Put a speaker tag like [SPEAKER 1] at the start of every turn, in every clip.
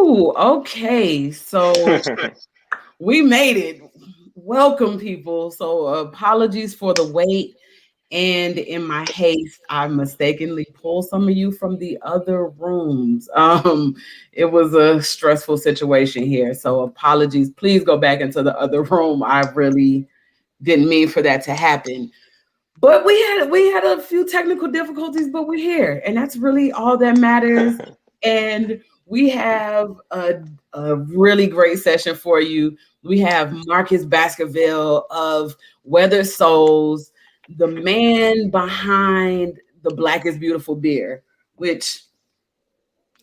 [SPEAKER 1] Ooh, okay. So we made it. Welcome, people. So apologies for the wait. And in my haste, I mistakenly pulled some of you from the other rooms. It was a stressful situation here. So apologies. Please go back into the other room. I really didn't mean for that to happen. But we had a few technical difficulties, but we're here, and that's really all that matters. And we have a really great session for you. We have Marcus Baskerville of Weather Souls, the man behind the Black is Beautiful beer, which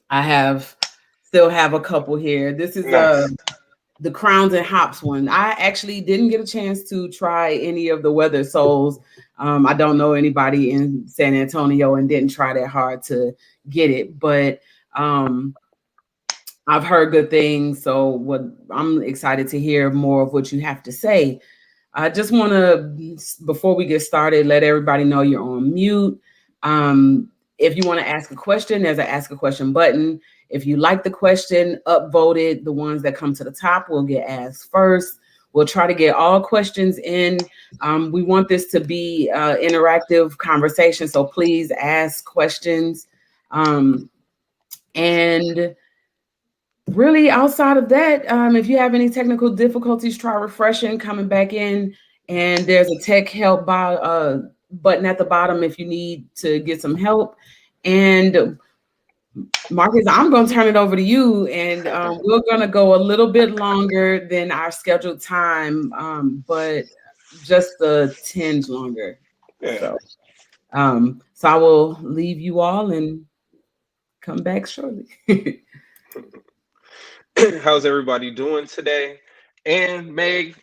[SPEAKER 1] I have still have a couple here. This is
[SPEAKER 2] Nice.
[SPEAKER 1] the Crowns and Hops one. I actually didn't get a chance to try any of the Weather Souls. I don't know anybody in San Antonio and didn't try that hard to get it, but um, I've heard good things. So what I'm excited to hear more of what you have to say. I just want to, before we get started, let everybody know you're on mute. If you want to ask a question, there's an ask a question button. If you like the question, upvote it. The ones that come to the top will get asked first. We'll try to get all questions in. We want this to be interactive conversation, so please ask questions. And really, outside of that, if you have any technical difficulties, try refreshing, coming back in, and there's a tech help button at the bottom if you need to get some help. And Marcus, I'm going to turn it over to you, and we're going to go a little bit longer than our scheduled time, but just a tinge longer.
[SPEAKER 2] Yeah.
[SPEAKER 1] So I will leave you all and come back shortly.
[SPEAKER 2] How's everybody doing today? And Meg,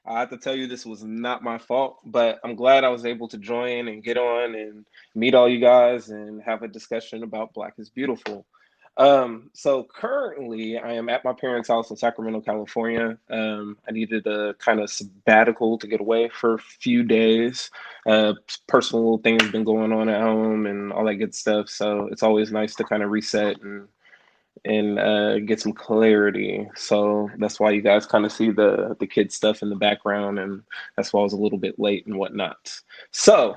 [SPEAKER 2] I have to tell you, this was not my fault, but I'm glad I was able to join and get on and meet all you guys and have a discussion about Black is Beautiful. So currently, I am at my parents' house in Sacramento, California. I needed a kind of sabbatical to get away for a few days. Personal things been going on at home and all that good stuff. So it's always nice to kind of reset and get some clarity. So that's why you guys kind of see the kid stuff in the background, and that's why I was a little bit late and whatnot. So,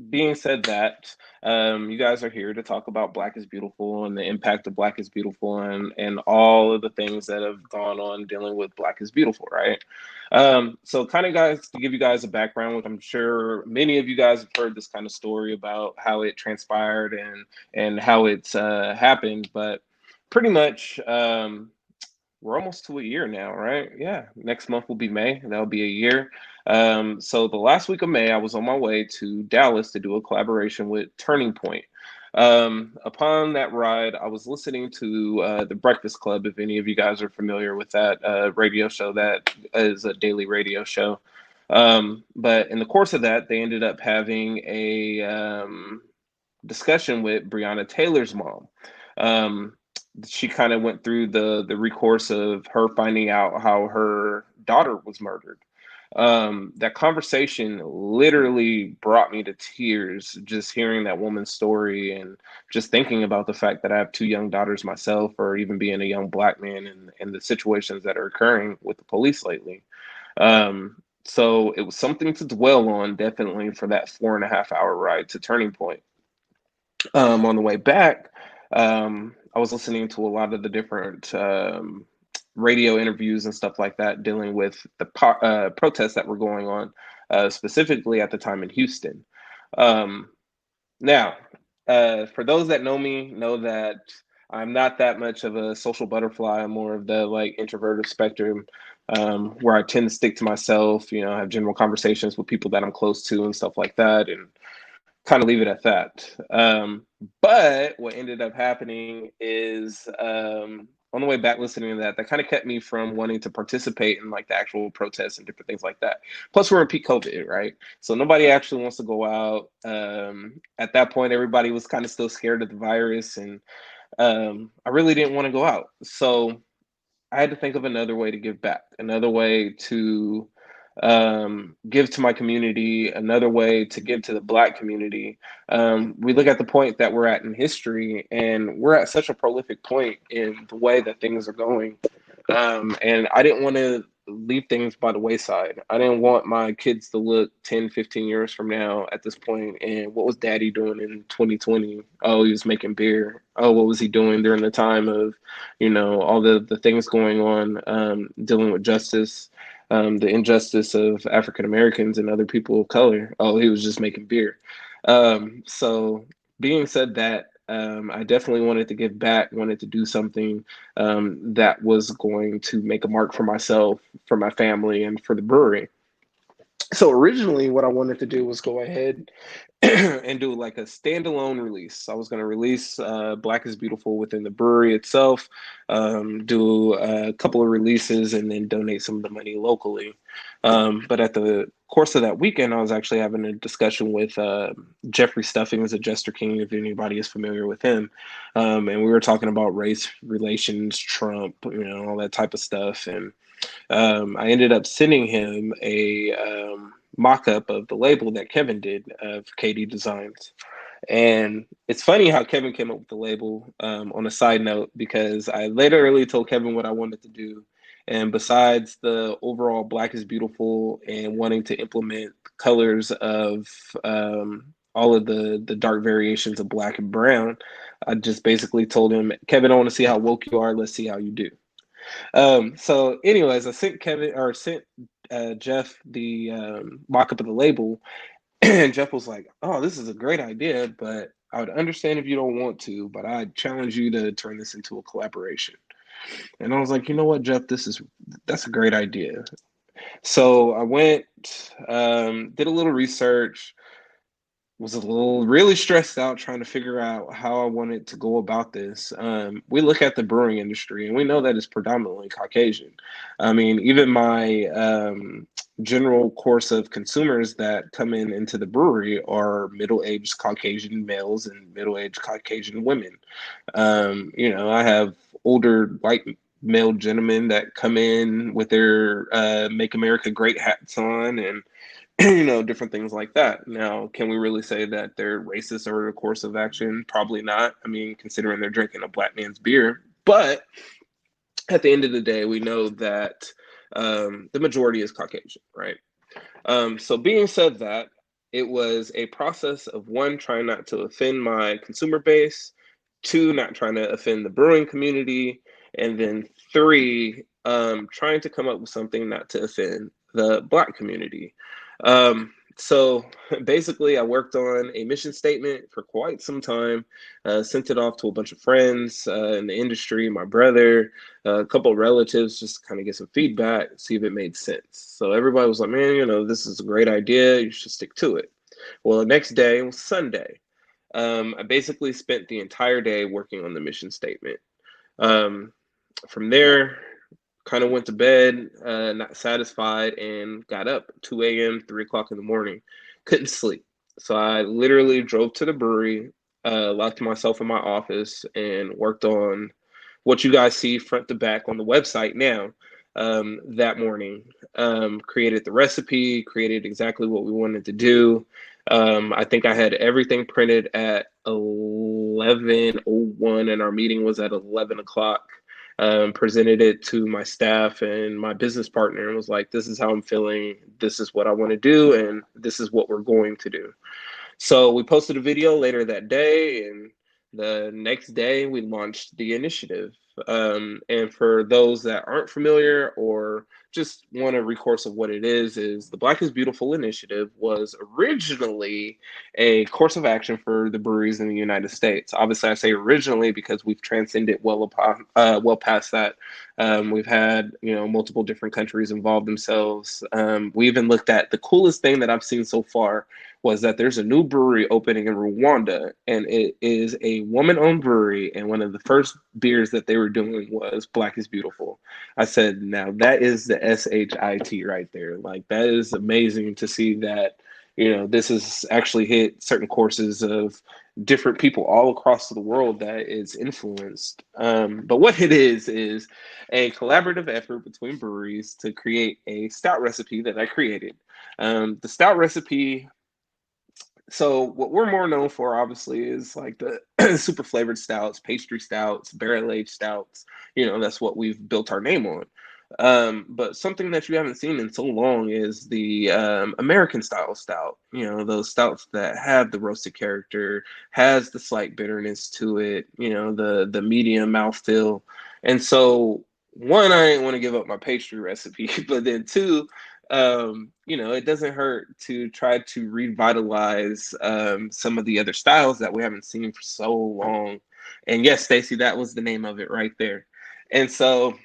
[SPEAKER 2] being said that, you guys are here to talk about Black is Beautiful and the impact of Black is Beautiful and all of the things that have gone on dealing with Black is Beautiful, right? So kind of guys, to give you guys a background, which I'm sure many of you guys have heard this kind of story about how it transpired and how it's happened, but pretty much we're almost to a year now, right? Yeah, next month will be May. That'll be a year. So the last week of May, I was on my way to Dallas to do a collaboration with Turning Point. Upon that ride, I was listening to The Breakfast Club, if any of you guys are familiar with that radio show. That is a daily radio show. But in the course of that, they ended up having a discussion with Breonna Taylor's mom. She kind of went through the recourse of her finding out how her daughter was murdered. That conversation literally brought me to tears, just hearing that woman's story and just thinking about the fact that I have two young daughters myself, or even being a young Black man and the situations that are occurring with the police lately. So it was something to dwell on, definitely, for that 4.5 hour ride to Turning Point. On the way back, I was listening to a lot of the different radio interviews and stuff like that, dealing with the protests that were going on, specifically at the time in Houston. Um, Now, for those that know me, know that I'm not that much of a social butterfly. I'm more of the like introverted spectrum, where I tend to stick to myself. You know, have general conversations with people that I'm close to and stuff like that, and kind of leave it at that. But what ended up happening is on the way back listening to that, that kind of kept me from wanting to participate in like the actual protests and different things like that. Plus, we're in peak COVID, right? So nobody actually wants to go out. At that point, everybody was kind of still scared of the virus, and I really didn't want to go out. So I had to think of another way to give back, another way to give to my community, another way to give to the Black community. We look at the point that we're at in history, and we're at such a prolific point in the way that things are going. And I didn't want to leave things by the wayside. I didn't want my kids to look 10, 15 years from now at this point, and what was daddy doing in 2020? Oh, he was making beer. Oh, what was he doing during the time of, all the things going on, dealing with justice, the injustice of African Americans and other people of color? Oh, he was just making beer. So being said that, I definitely wanted to give back, wanted to do something that was going to make a mark for myself, for my family, and for the brewery. So originally, what I wanted to do was go ahead and do like a standalone release. I was going to release Black is Beautiful within the brewery itself, do a couple of releases, and then donate some of the money locally. But at the course of that weekend, I was actually having a discussion with Jeffrey Stuffings, a Jester King, if anybody is familiar with him. And we were talking about race relations, Trump, all that type of stuff. And I ended up sending him a mock-up of the label that Kevin did of KD Designs. And it's funny how Kevin came up with the label, on a side note, because I literally told Kevin what I wanted to do. And besides the overall Black is Beautiful and wanting to implement colors of all of the dark variations of black and brown, I just basically told him, Kevin, I want to see how woke you are. Let's see how you do. So anyways, I sent Jeff the mock-up of the label, and Jeff was like, "Oh, this is a great idea, but I would understand if you don't want to, but I challenge you to turn this into a collaboration." And I was like, "You know what, Jeff, that's a great idea." So I went, did a little research, was a little really stressed out trying to figure out how I wanted to go about this. We look at the brewing industry and we know that it's predominantly Caucasian. I mean, even my general course of consumers that come into the brewery are middle-aged Caucasian males and middle-aged Caucasian women. I have older white male gentlemen that come in with their Make America Great hats on, and different things like that. Now, can we really say that they're racist over the course of action? Probably not. I mean, considering they're drinking a black man's beer. But at the end of the day, we know that the majority is Caucasian, right? So being said that, it was a process of one, trying not to offend my consumer base, two, not trying to offend the brewing community, and then three, trying to come up with something not to offend the Black community. So basically, I worked on a mission statement for quite some time, sent it off to a bunch of friends in the industry, my brother, a couple of relatives, just to kind of get some feedback, see if it made sense. So everybody was like, man, this is a great idea. You should stick to it. Well, the next day was Sunday. I basically spent the entire day working on the mission statement. From there, kind of went to bed, not satisfied, and got up 2 a.m., 3 o'clock in the morning. Couldn't sleep. So I literally drove to the brewery, locked myself in my office, and worked on what you guys see front to back on the website now. That morning, created the recipe, created exactly what we wanted to do. I think I had everything printed at 11:01, and our meeting was at 11 o'clock. Presented it to my staff and my business partner and was like, this is how I'm feeling. This is what I want to do. And this is what we're going to do. So we posted a video later that day, and the next day we launched the initiative. And for those that aren't familiar or just want a recourse of what it is the Black is Beautiful initiative was originally a course of action for the breweries in the United States. Obviously, I say originally because we've transcended well past that. We've had multiple different countries involve themselves. We even looked at the coolest thing that I've seen so far was that there's a new brewery opening in Rwanda, and it is a woman-owned brewery, and one of the first beers that they were doing was Black is Beautiful. I said, now that is the SHIT right there. Like, that is amazing to see that, This has actually hit certain courses of different people all across the world that is influenced. But what it is a collaborative effort between breweries to create a stout recipe that I created. The stout recipe, so what we're more known for, obviously, is like the super flavored stouts, pastry stouts, barrel aged stouts. That's what we've built our name on. But something that you haven't seen in so long is the American style stout. Those stouts that have the roasted character, has the slight bitterness to it. The medium mouthfeel. And so, one, I didn't want to give up my pastry recipe, but then two, it doesn't hurt to try to revitalize some of the other styles that we haven't seen for so long. And yes, Stacy, that was the name of it right there. And so,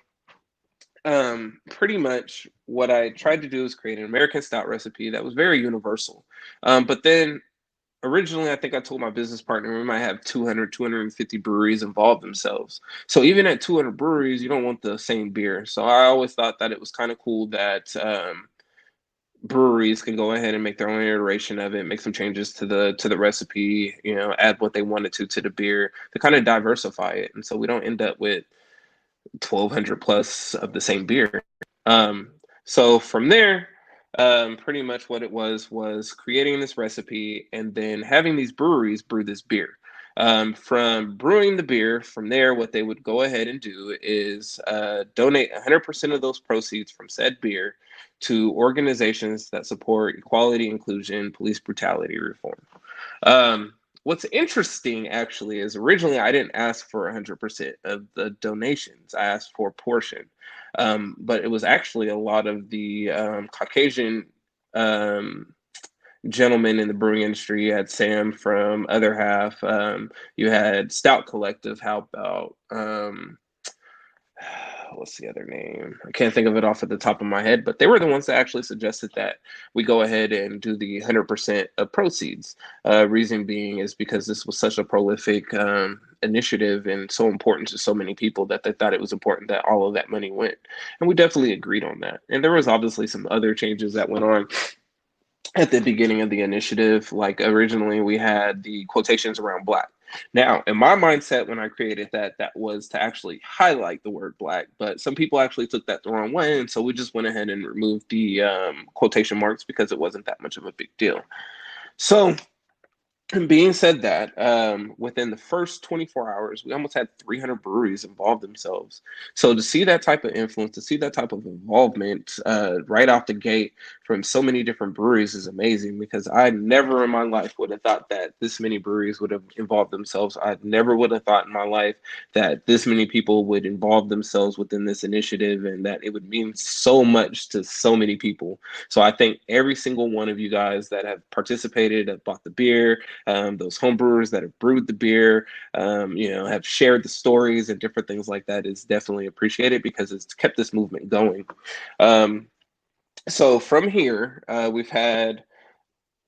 [SPEAKER 2] pretty much what I tried to do is create an American stout recipe that was very universal. But then originally, I think I told my business partner we might have 200, 250 breweries involve themselves. So even at 200 breweries, you don't want the same beer. So I always thought that it was kind of cool that breweries can go ahead and make their own iteration of it, make some changes to the recipe, add what they wanted to the beer to kind of diversify it, and so we don't end up with 1,200 plus of the same beer. So from there, pretty much what it was creating this recipe and then having these breweries brew this beer. From brewing the beer, from there, what they would go ahead and do is donate 100% of those proceeds from said beer to organizations that support equality, inclusion, police brutality reform. What's interesting actually is originally I didn't ask for 100% of the donations. I asked for a portion. But it was actually a lot of the Caucasian gentlemen in the brewing industry. You had Sam from Other Half. You had Stout Collective. How about what's the other name? I can't think of it off at the top of my head, but they were the ones that actually suggested that we go ahead and do the 100% of proceeds. Reason being is because this was such a prolific initiative and so important to so many people that they thought it was important that all of that money went. And we definitely agreed on that. And there was obviously some other changes that went on at the beginning of the initiative. Like originally we had the quotations around Black. Now, in my mindset, when I created that, that was to actually highlight the word Black, but some people actually took that the wrong way. And so we just went ahead and removed the quotation marks because it wasn't that much of a big deal. So, being said that, within the first 24 hours, we almost had 300 breweries involve themselves. So to see that type of influence, to see that type of involvement right off the gate from so many different breweries is amazing, because I never in my life would have thought that this many breweries would have involved themselves. I never would have thought in my life that this many people would involve themselves within this initiative and that it would mean so much to so many people. So I thank every single one of you guys that have participated, that bought the beer, those homebrewers that have brewed the beer, have shared the stories and different things like that is definitely appreciated because it's kept this movement going. So from here, we've had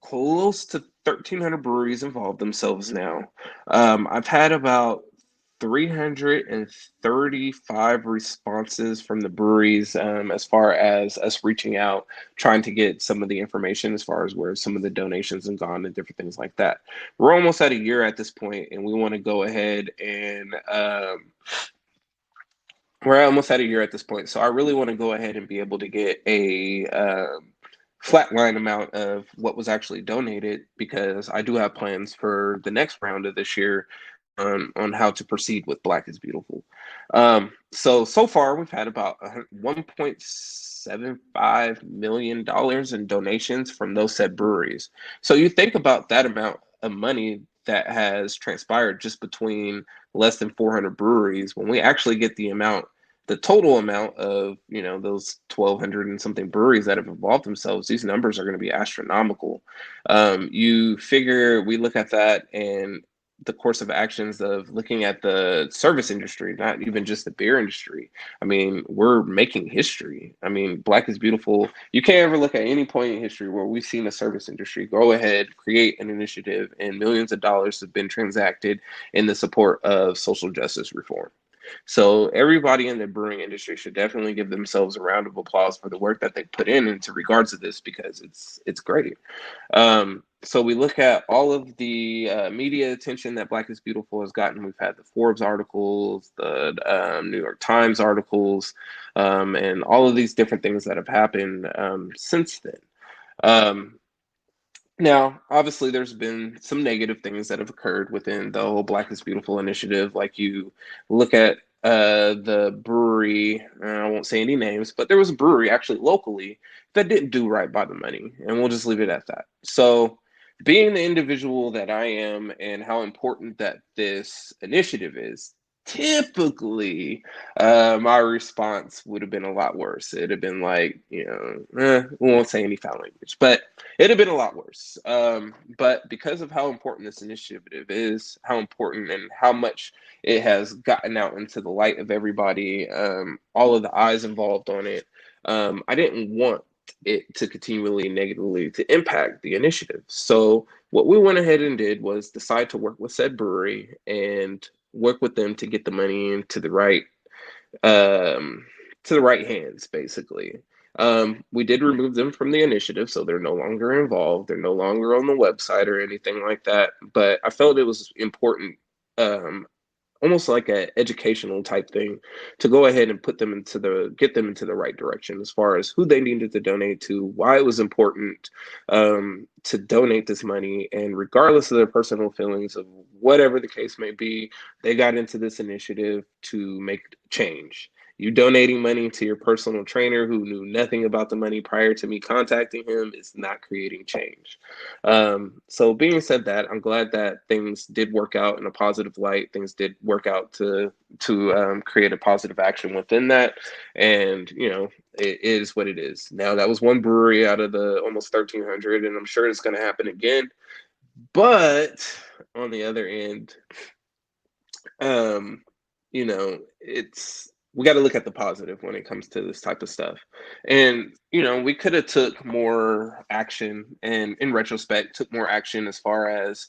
[SPEAKER 2] close to 1,300 breweries involve themselves now. I've had about 335 responses from the breweries as far as us reaching out, trying to get some of the information as far as where some of the donations have gone and different things like that. We're almost at a year at this point, and we want to go ahead and we're almost at a year at this point. So I really want to go ahead and be able to get a flatline amount of what was actually donated, because I do have plans for the next round of this year on how to proceed with Black is Beautiful. So far we've had about $1.75 million in donations from those said breweries. So you think about that amount of money that has transpired just between less than 400 breweries. When we actually get the total amount of those 1,200 and something breweries that have involved themselves, these numbers are going to be astronomical. You figure we look at that and the course of actions of looking at the service industry, not even just the beer industry. I mean, we're making history. I mean, Black is Beautiful. You can't ever look at any point in history where we've seen a service industry go ahead, create an initiative, and millions of dollars have been transacted in the support of social justice reform. So everybody in the brewing industry should definitely give themselves a round of applause for the work that they put in into regards to this, because it's great. So we look at all of the media attention that Black is Beautiful has gotten. We've had the Forbes articles, the New York Times articles, and all of these different things that have happened since then. Um, Now, obviously, there's been some negative things that have occurred within the whole Black is Beautiful initiative. Like, you look at the brewery, I won't say any names, but there was a brewery actually locally that didn't do right by the money, and we'll just leave it at that. So, being the individual that I am and how important that this initiative is, typically my response would have been a lot worse. It'd have been like, we won't say any foul language, but it'd have been a lot worse. But because of how important this initiative is, how important and how much it has gotten out into the light of everybody, all of the eyes involved on it, I didn't want it to continually negatively to impact the initiative. So what we went ahead and did was decide to work with said brewery and work with them to get the money into um, the right hands, basically. We did remove them from the initiative, so they're no longer involved. They're no longer on the website or anything like that. But I felt it was important, um, almost like a educational type thing, to go ahead and get them into the right direction as far as who they needed to donate to, why it was important to donate this money, and regardless of their personal feelings of whatever the case may be, they got into this initiative to make change. You donating money to your personal trainer who knew nothing about the money prior to me contacting him is not creating change. So being said that, I'm glad that things did work out in a positive light. Things did work out to create a positive action within that, and it is what it is. Now, that was one brewery out of the almost 1,300, and I'm sure it's going to happen again. But on the other end, um, it's we got to look at the positive when it comes to this type of stuff. And we could have took more action, and in retrospect, took more action as far as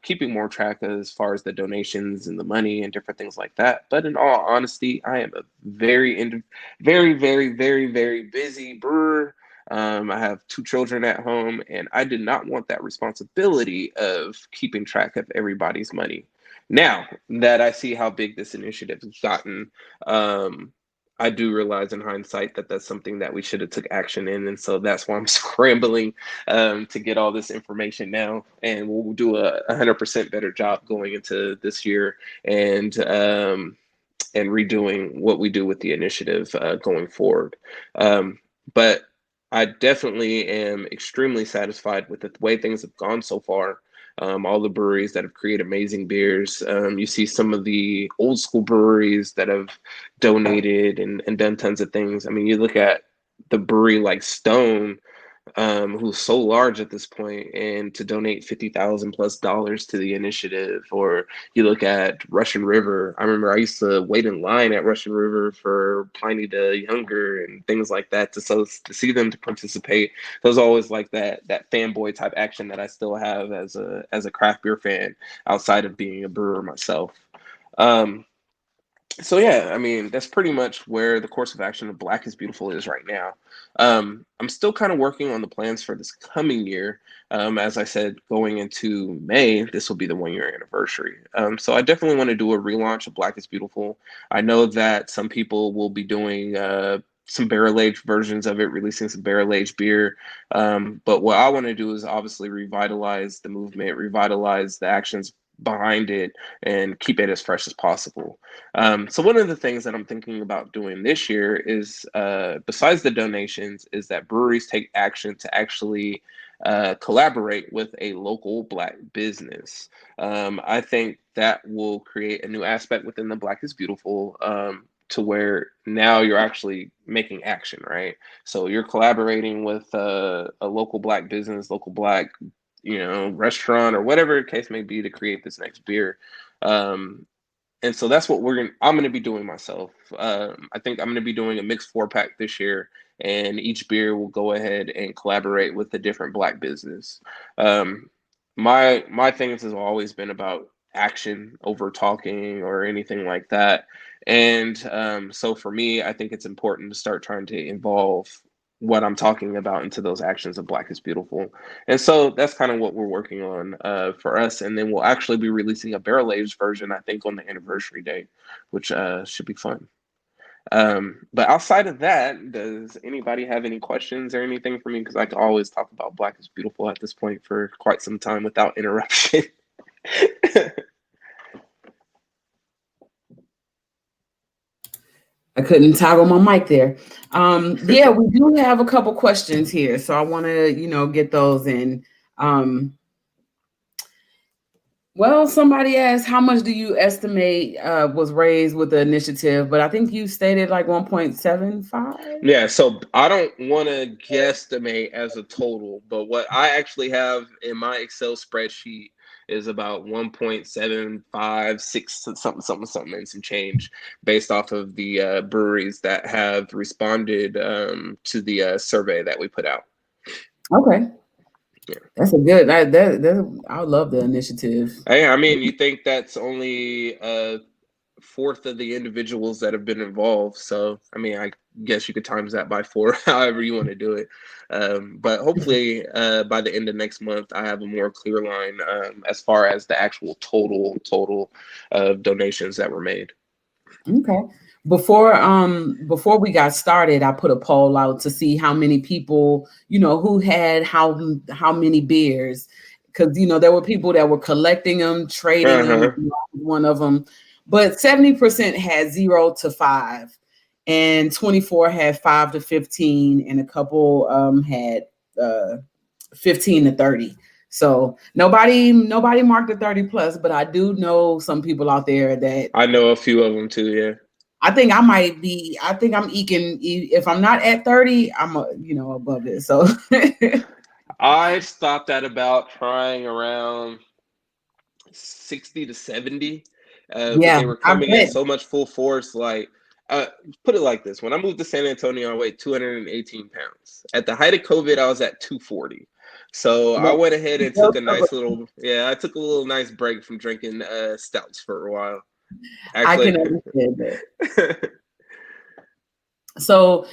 [SPEAKER 2] keeping more track as far as the donations and the money and different things like that. But in all honesty, I am a very, very, very, very busy brewer. I have two children at home, and I did not want that responsibility of keeping track of everybody's money. Now that I see how big this initiative has gotten, um, I do realize in hindsight that that's something that we should have took action in, and so that's why I'm scrambling to get all this information now, and we'll do a 100% better job going into this year, and redoing what we do with the initiative going forward. But I definitely am extremely satisfied with the way things have gone so far. All the breweries that have created amazing beers. You see some of the old school breweries that have donated and done tons of things. I mean, you look at the brewery like Stone, who's so large at this point, and to donate $50,000+ to the initiative. Or you look at Russian River. I remember I used to wait in line at Russian River for Pliny the Younger and things like that, to see them to participate. There's always like that fanboy type action that I still have as a craft beer fan outside of being a brewer myself. Um, so yeah, I mean, that's pretty much where the course of action of Black is Beautiful is right now. I'm still kind of working on the plans for this coming year. As I said, going into May, this will be the 1 year anniversary. So I definitely want to do a relaunch of Black is Beautiful. I know that some people will be doing some barrel aged versions of it, releasing some barrel aged beer. But what I want to do is obviously revitalize the movement, revitalize the actions behind it, and keep it as fresh as possible. So one of the things that I'm thinking about doing this year is, besides the donations, is that breweries take action to actually collaborate with a local Black business. I think that will create a new aspect within the Black is Beautiful, to where now you're actually making action, right? So you're collaborating with a local Black business, local Black, restaurant, or whatever the case may be, to create this next beer. Um, and so that's what I'm gonna be doing myself. I think I'm gonna be doing a mixed 4-pack this year, and each beer will go ahead and collaborate with a different Black business. Um, my things has always been about action over talking or anything like that. And so for me, I think it's important to start trying to involve what I'm talking about into those actions of Black is Beautiful. And so that's kind of what we're working on for us. And then we'll actually be releasing a barrel aged version, I think, on the anniversary day, which should be fun. But outside of that, does anybody have any questions or anything for me? Because I can always talk about Black is Beautiful at this point for quite some time without interruption.
[SPEAKER 1] I couldn't toggle my mic there. Yeah, we do have a couple questions here, so I want to, get those in. Well, somebody asked, how much do you estimate was raised with the initiative? But I think you stated like 1.75.
[SPEAKER 2] Yeah, so I don't want to guesstimate as a total, but what I actually have in my Excel spreadsheet is about 1.756 something and some change based off of the breweries that have responded to the survey that we put out.
[SPEAKER 1] Okay.
[SPEAKER 2] Yeah.
[SPEAKER 1] That's a good. I love the initiative.
[SPEAKER 2] Hey, I mean, you think that's only a fourth of the individuals that have been involved. So, I mean, I guess you could times that by 4, however you want to do it. But hopefully, by the end of next month, I have a more clear line as far as the actual total of donations that were made.
[SPEAKER 1] Okay. Before we got started, I put a poll out to see how many people, who had how many beers, because there were people that were collecting them, trading them, one of them, but 70% had 0 to 5, and 24 had 5 to 15, and a couple had 15 to 30. So nobody marked the 30 plus, but I do know some people out there that
[SPEAKER 2] I know a few of them too. Yeah.
[SPEAKER 1] I think I'm eking. If I'm not at 30, I'm above it. So
[SPEAKER 2] I stopped at about trying around 60 to 70. But
[SPEAKER 1] yeah,
[SPEAKER 2] they were
[SPEAKER 1] I
[SPEAKER 2] coming in
[SPEAKER 1] bet.
[SPEAKER 2] so much full force. Like, put it like this: when I moved to San Antonio, I weighed 218 pounds. At the height of COVID, I was at 240. So I went ahead and took a nice little, I took a little nice break from drinking stouts for a while.
[SPEAKER 1] Actually, I can understand that. So,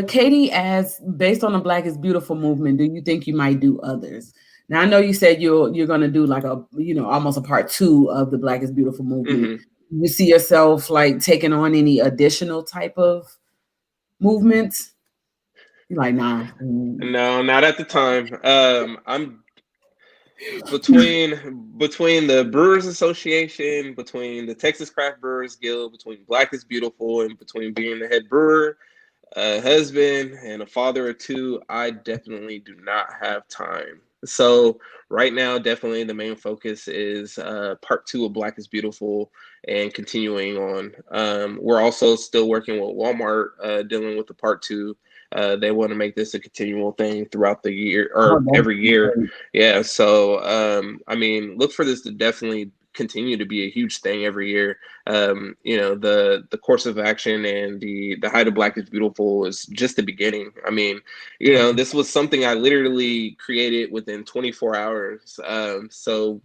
[SPEAKER 1] Katie asked, based on the Black is Beautiful movement, do you think you might do others? Now, I know you said you're going to do like a, almost a part 2 of the Black is Beautiful movement. Mm-hmm. You see yourself like taking on any additional type of movements? You're like, nah.
[SPEAKER 2] No, not at the time. I'm between the Brewers Association, between the Texas Craft Brewers Guild, between Black is Beautiful, and between being the head brewer, a husband, and a father of 2, I definitely do not have time. So right now, definitely the main focus is part 2 of Black is Beautiful and continuing on. We're also still working with Walmart, dealing with the part 2. They want to make this a continual thing throughout the year or every year. Yeah. So, I mean, look for this to definitely continue to be a huge thing every year. The course of action and the height of Black is Beautiful is just the beginning. I mean, this was something I literally created within 24 hours. So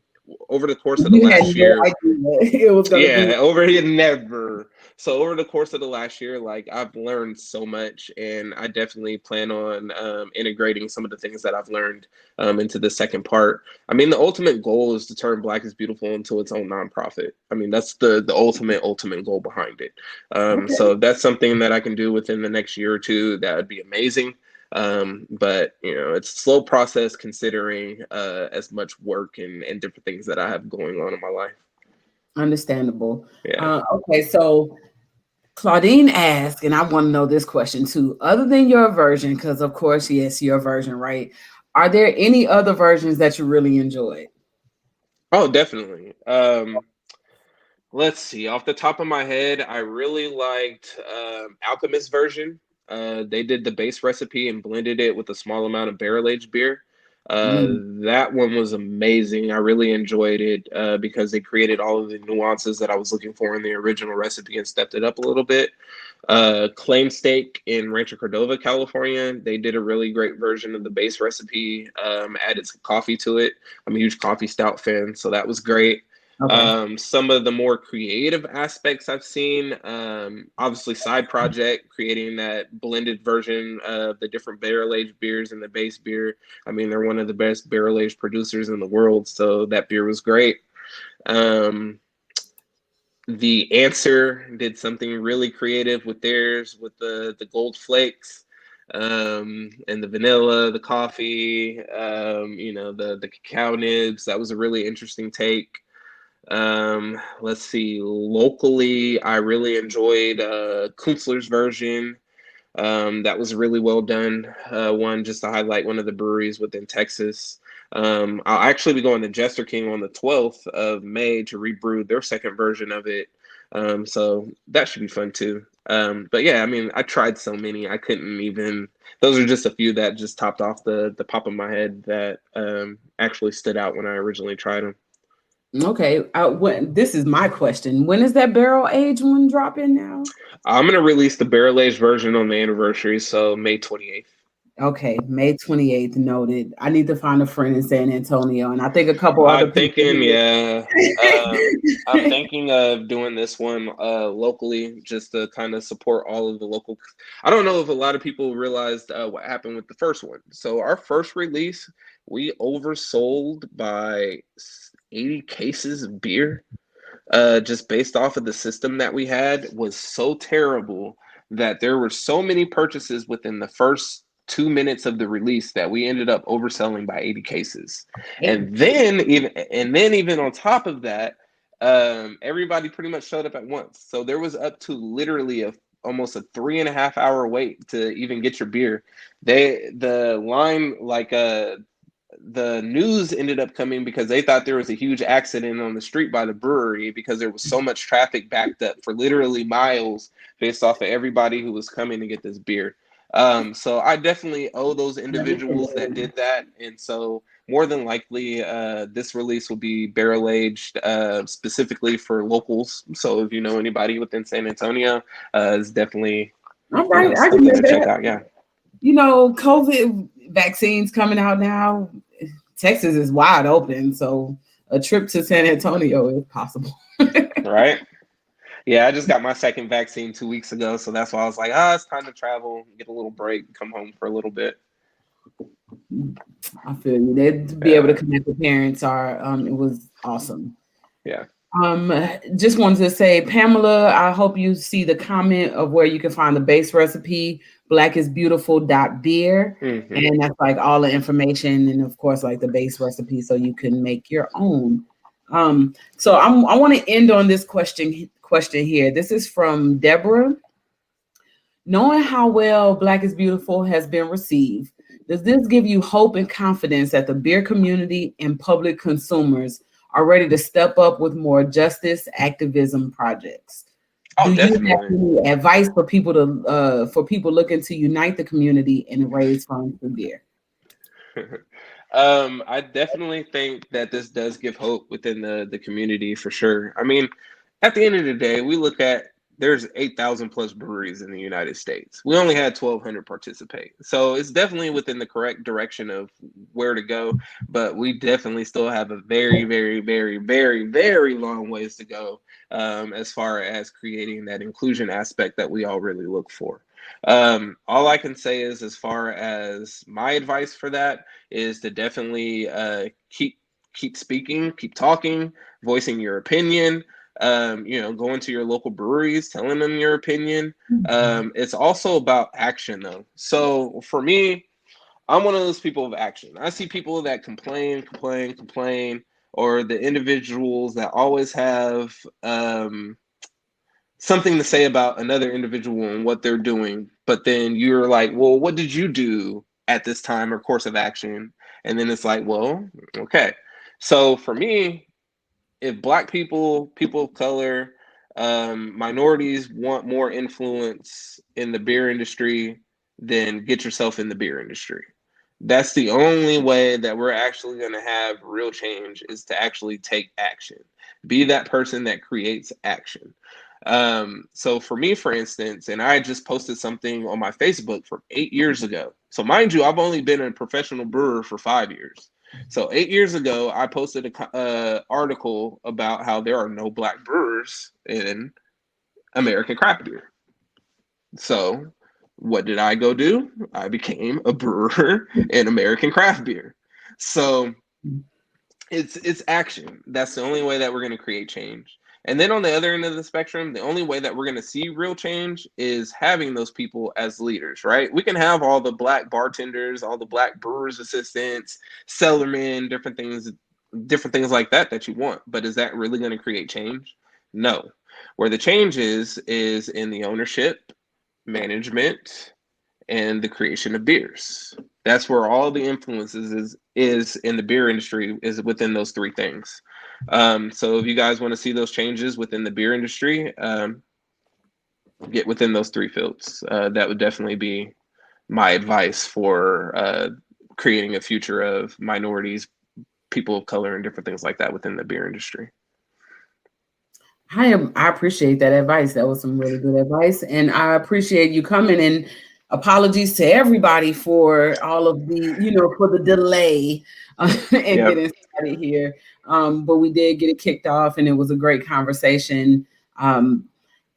[SPEAKER 2] over the course of the last year, it was gonna be over here never. So over the course of the last year, like I've learned so much, and I definitely plan on integrating some of the things that I've learned into the second part. I mean, the ultimate goal is to turn Black is Beautiful into its own nonprofit. I mean, that's the ultimate goal behind it. So if that's something that I can do within the next year or 2, that would be amazing. But it's a slow process considering as much work and different things that I have going on in my life.
[SPEAKER 1] Understandable. Yeah. Okay, so Claudine asked, and I want to know this question too. Other than your version, because of course, yes, your version, right? Are there any other versions that you really enjoyed?
[SPEAKER 2] Oh, definitely. Let's see. Off the top of my head, I really liked Alchemist version. They did the base recipe and blended it with a small amount of barrel-aged beer. That one was amazing. I really enjoyed it because they created all of the nuances that I was looking for in the original recipe and stepped it up a little bit. Claim Steak in Rancho Cordova, California, they did a really great version of the base recipe, added some coffee to it. I'm a huge coffee stout fan, so that was great.
[SPEAKER 1] Okay.
[SPEAKER 2] Some of the more creative aspects I've seen, obviously Side Project, creating that blended version of the different barrel-aged beers and the base beer. I mean, they're one of the best barrel-aged producers in the world, so that beer was great. Um, the Answer did something really creative with theirs, with the gold flakes, and the vanilla, the coffee, the cacao nibs. That was a really interesting take. Let's see. Locally, I really enjoyed Kunstler's version. That was really well done. One just to highlight one of the breweries within Texas. I'll actually be going to Jester King on the 12th of May to rebrew their second version of it. So that should be fun too. But yeah, I mean, I tried so many, I couldn't even. Those are just a few that just topped off the top of my head that actually stood out when I originally tried them.
[SPEAKER 1] Okay. This is my question. When is that barrel age one dropping now?
[SPEAKER 2] I'm gonna release the barrel aged version on the anniversary, so May 28th.
[SPEAKER 1] Okay, May 28th noted. I need to find a friend in San Antonio, and I think a couple other
[SPEAKER 2] I'm
[SPEAKER 1] people
[SPEAKER 2] thinking,
[SPEAKER 1] here.
[SPEAKER 2] yeah. I'm thinking of doing this one locally just to kind of support all of the local. I don't know if a lot of people realized what happened with the first one. So, our first release, we oversold by 80 cases of beer just based off of the system that we had was so terrible that there were so many purchases within the first 2 minutes of the release that we ended up overselling by 80 cases. And then even on top of that, everybody pretty much showed up at once. So there was up to literally almost a 3.5 hour wait to even get your beer. The line the news ended up coming because they thought there was a huge accident on the street by the brewery because there was so much traffic backed up for literally miles based off of everybody who was coming to get this beer. So I definitely owe those individuals that did that. And so more than likely, this release will be barrel aged specifically for locals. So if you know anybody within San Antonio, it's definitely
[SPEAKER 1] All right, I can
[SPEAKER 2] something
[SPEAKER 1] get
[SPEAKER 2] to check
[SPEAKER 1] that.
[SPEAKER 2] out. Yeah.
[SPEAKER 1] COVID vaccines coming out now. Texas is wide open, so a trip to San Antonio is possible.
[SPEAKER 2] Right. Yeah, I just got my second vaccine 2 weeks ago, so that's why I was like, it's time to travel, get a little break, come home for a little bit.
[SPEAKER 1] I feel you. To be able to
[SPEAKER 2] Yeah,
[SPEAKER 1] connect with parents it was awesome.
[SPEAKER 2] yeah.
[SPEAKER 1] Just wanted to say, Pamela, I hope you see the comment of where you can find the base recipe, blackisbeautiful.beer.
[SPEAKER 2] Hmm.
[SPEAKER 1] And that's like all the information and of course like the base recipe so you can make your own. So I want to end on this question here. This is from Deborah. Knowing how well Black is Beautiful has been received, does this give you hope and confidence that the beer community and public consumers are ready to step up with more justice activism projects?
[SPEAKER 2] Oh,
[SPEAKER 1] Do you have
[SPEAKER 2] definitely.
[SPEAKER 1] any advice for people looking to unite the community and raise funds for beer?
[SPEAKER 2] I definitely think that this does give hope within the community for sure. I mean, at the end of the day, we look at there's 8,000 plus breweries in the United States. We only had 1,200 participate. So it's definitely within the correct direction of where to go, but we definitely still have a very, very, very, very, very long ways to go as far as creating that inclusion aspect that we all really look for. All I can say is, as far as my advice for that, is to definitely keep speaking, keep talking, voicing your opinion. Going to your local breweries, telling them your opinion. It's also about action, though. So for me, I'm one of those people of action. I see people that complain, complain, complain, or the individuals that always have something to say about another individual and what they're doing, but then you're like, well, what did you do at this time or course of action? And then it's like, well, okay. So for me, if Black people, people of color, minorities want more influence in the beer industry, then get yourself in the beer industry. That's the only way that we're actually going to have real change, is to actually take action. Be that person that creates action. So for me, for instance, and I just posted something on my Facebook from 8 years ago. So mind you, I've only been a professional brewer for 5 years. So 8 years ago, I posted a article about how there are no black brewers in American craft beer. So what did I go do? I became a brewer in American craft beer. So it's action. That's the only way that we're going to create change. And then on the other end of the spectrum, the only way that we're going to see real change is having those people as leaders, right? We can have all the black bartenders, all the black brewers assistants, cellarmen, different things like that you want. But is that really going to create change? No. Where the change is in the ownership, management, and the creation of beers. That's where all the influences is in the beer industry, is within those three things. So if you guys want to see those changes within the beer industry, get within those three fields. That would definitely be my advice for creating a future of minorities, people of color, and different things like that within the beer industry.
[SPEAKER 1] I appreciate that advice. That was some really good advice. And I appreciate you coming, and apologies to everybody for all of the, for the delay and getting started here. But we did get it kicked off, and it was a great conversation. And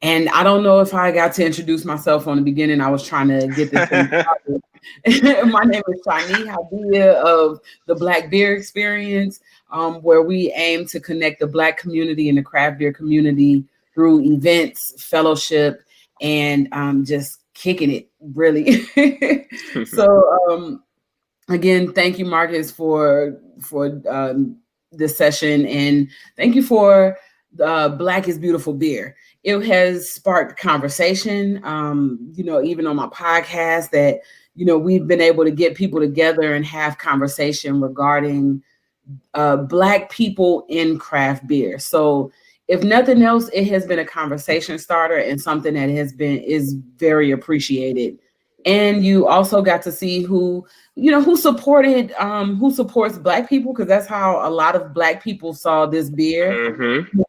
[SPEAKER 1] I don't know if I got to introduce myself on the beginning. I was trying to get this thing started. My name is Shani Hadia of the Black Beer Experience, where we aim to connect the Black community and the craft beer community through events, fellowship, and just kicking it, really. So again, thank you, Marcus, for this session, and thank you for Black is Beautiful Beer. It has sparked conversation, even on my podcast, that we've been able to get people together and have conversation regarding Black people in craft beer. So if nothing else, it has been a conversation starter and something that is very appreciated. And you also got to see who supports Black people, because that's how a lot of Black people saw this beer.
[SPEAKER 2] Mm-hmm.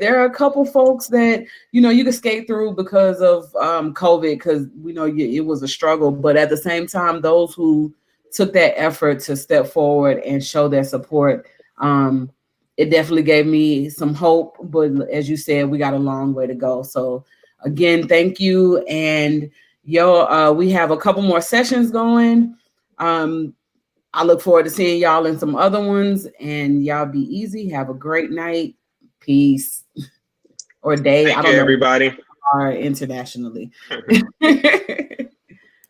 [SPEAKER 1] There are a couple folks that you could skate through because of COVID, because it was a struggle. But at the same time, those who took that effort to step forward and show their support, it definitely gave me some hope. But as you said, we got a long way to go. So again, thank you. And we have a couple more sessions going. I look forward to seeing y'all in some other ones, and y'all be easy. Have a great night. Peace. Or day.
[SPEAKER 2] Thank you, everybody.
[SPEAKER 1] Or internationally.